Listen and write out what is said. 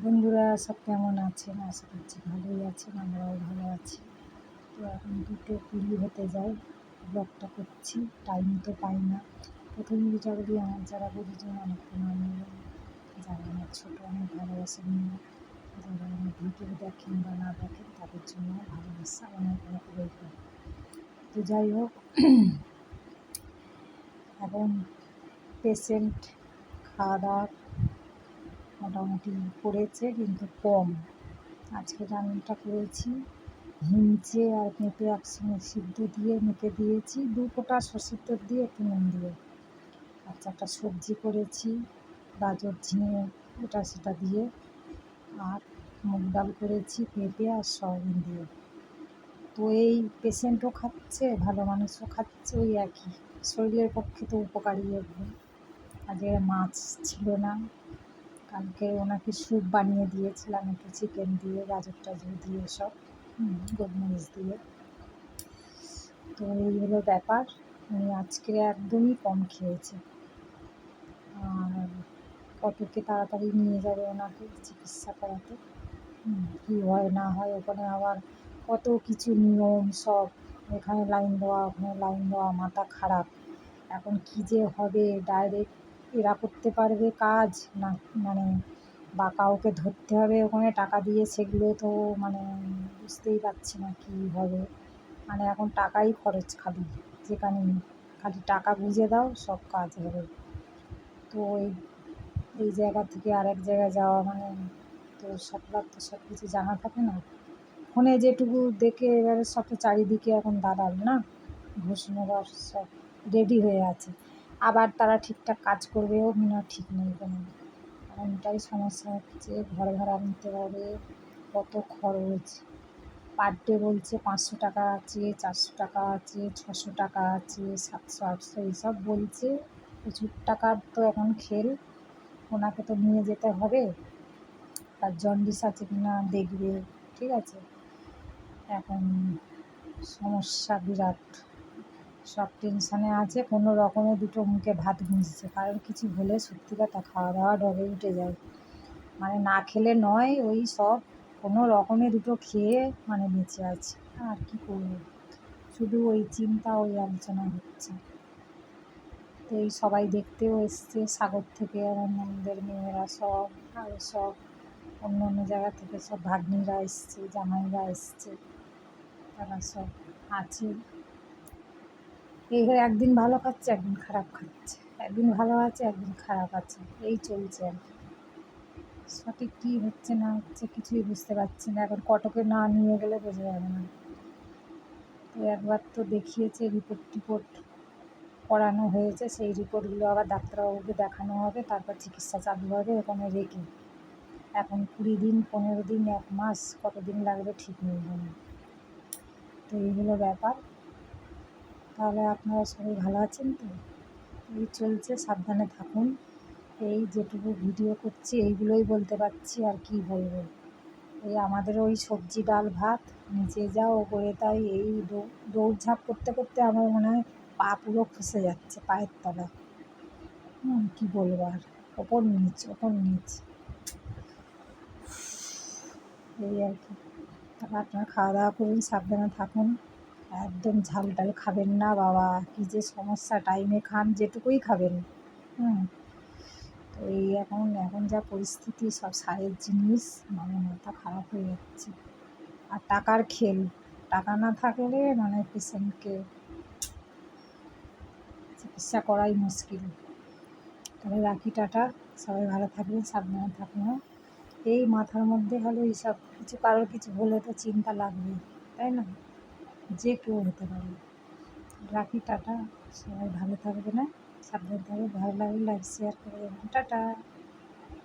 বন্ধুরা সব কেমন আছেন? আশা করছি ভালোই আছেন, আমরাও ভালো আছি। তো এখন 2:20 হতে যায়, ব্লগটা করছি, টাইম তো পাই না। প্রথমে যেটা বলি, আমার যারা গুরুজন অনেক প্রণাম নেবেন, যারা আমার ছোটো অনেক ভালোবাসেন না, যারা আমার ভিডিও দেখেন বা না দেখেন তাদের জন্য ভালোবাসা অনেক অনেক রইল। তো যাই হোক, এখন পেশেন্ট খাওয়া দাওয়া মোটামুটি করেছে কিন্তু কম। আজকে রান্নাটা করেছি হিঞ্চে আর পেঁপে একসঙ্গে সিদ্ধ দিয়ে মেখে দিয়েছি, 2 ফোঁটা সর্ষের তেল দিয়ে একটু নুন দিয়ে। আচ্ছা, একটা সবজি করেছি গাজর ঝিঙে এটা সেটা দিয়ে, আর মুগ ডাল করেছি পেঁপে আর সয়াবিন দিয়ে। তো এই পেশেন্টও খাচ্ছে, ভালো মানুষও খাচ্ছে, ওই একই, শরীরের পক্ষে তো উপকারী একদম। আজকে মাছ ছিল না, কালকে ওনাকে স্যুপ বানিয়ে দিয়েছিলাম একটু চিকেন দিয়ে, গাজর টাজর দিয়ে, সব গোলমরিচ দিয়ে। তো এই হলো ব্যাপার। উনি আজকে একদমই কম খেয়েছে। আর কতকে তাড়াতাড়ি নিয়ে যাবে ওনাকে চিকিৎসা করাতে, কী হয় না হয়, ওখানে আবার কত কিছু নিয়ম সব, এখানে লাইন দেওয়া ওখানে লাইন দেওয়া, মাথা খারাপ। এখন কী যে হবে, ডাইরেক্ট এরা করতে পারবে কাজ না, মানে বা কাউকে ধরতে হবে ওখানে টাকা দিয়ে, সেগুলো তো মানে বুঝতেই পারছি না কী হবে। মানে এখন টাকাই খরচ, খালি যেখানে খালি টাকা বুঝে দাও সব কাজ হবে। তো এই জায়গা থেকে আরেক জায়গায় যাওয়া মানে তো সবার তো সব কিছু জানা থাকে না, ফোনে যেটুকু দেখে এবারে সব তো চারিদিকে এখন দালাল না, ঘুষ নেবার সব রেডি হয়ে আছে। আবার তারা ঠিকঠাক কাজ করবেও না, ঠিক নেই কোনো। এমনটাই সমস্যা হচ্ছে, ঘর ভাড়া নিতে হবে, কত খরচ। পার ডে বলছে 500 টাকা আছে, 400 টাকা আছে, 600 টাকা আছে, 700 800 এইসব বলছে। প্রচুর টাকার তো এখন খেল। ওনাকে তো নিয়ে যেতে হবে, আর জন্ডিস আছে কি না দেখবে, ঠিক আছে। এখন সমস্যা বিরাট, সব টেনশানে আছে, কোনো রকমে দুটো মুখে ভাত গুঁজছে। কারণ কিছু হলে সত্যি কথা খাওয়া দাওয়া ডবে উঠে যায়, মানে না খেলে নয়, ওই সব কোনো রকমে দুটো খেয়ে মানে বেঁচে আছে। আর কি করবো, শুধু ওই চিন্তা, ওই আলোচনা হচ্ছে। তো এই সবাই দেখতেও এসছে সাগর থেকে, আমার ননদের মেয়েরা সব, আরও সব অন্য অন্য জায়গা থেকে সব ভাগ্নিরা এসছে, জামাইরা এসছে, তারা সব আছে। এই হয়ে একদিন ভালো খাচ্ছে, একদিন খারাপ খাচ্ছে, একদিন ভালো আছে একদিন খারাপ আছে, এই চলছে আর কি। সঠিক কী হচ্ছে না হচ্ছে কিছুই বুঝতে পারছি না, এখন কটকে না নিয়ে গেলে বোঝা যাবে না। তো একবার তো দেখিয়েছে, রিপোর্ট করানো হয়েছে, সেই রিপোর্টগুলো আবার ডাক্তারবাবুকে দেখানো হবে, তারপর চিকিৎসা চালু হবে ওখানে রেখে। এখন 20 দিন 15 দিন 1 মাস কতদিন লাগবে ঠিক নেই কোনো। তো এই হলো ব্যাপার। তাহলে আপনারা সবাই ভালো আছেন তো? এই চলছে, সাবধানে থাকুন। এই যেটুকু ভিডিও করছি এইগুলোই বলতে পারছি, আর কি বলবো। এই আমাদের ওই সবজি ডাল ভাত, নিচে যাও ওপরে তাই, এই দৌড়ঝাঁপ করতে করতে আমার মনে হয় পা পুরো খসে যাচ্ছে, পায়ের তলা। কী বলবো আর, ওপর নিচ ওপর নিচ, এই আর কি। তারপর আপনারা খাওয়া দাওয়া করুন, সাবধানে থাকুন, একদম ঝাল টাল খাবেন না বাবা, কী যে সমস্যা, টাইমে খান যেটুকুই খাবেন। তো এই এখন যা পরিস্থিতি, সব সারের জিনিস, মানে মাথা খারাপ হয়ে যাচ্ছে। আর টাকার খেল, টাকা না থাকলে মানে পেশেন্টকে চিকিৎসা করাই মুশকিল। তবে রাখি, টাটা, সবাই ভালো থাকবেন, সাবধানে থাকুন। এই মাথার মধ্যে হলো এইসব কিছু, কারোর কিছু হলে তো চিন্তা লাগবেই, তাই না? যে কেউ হতে পারে। রাখি, টাটা, সবাই ভালো থাকবে, না সাবধানে থাকবে। ভালো লাগলে লাইক শেয়ার করে দেবেন, টাটা।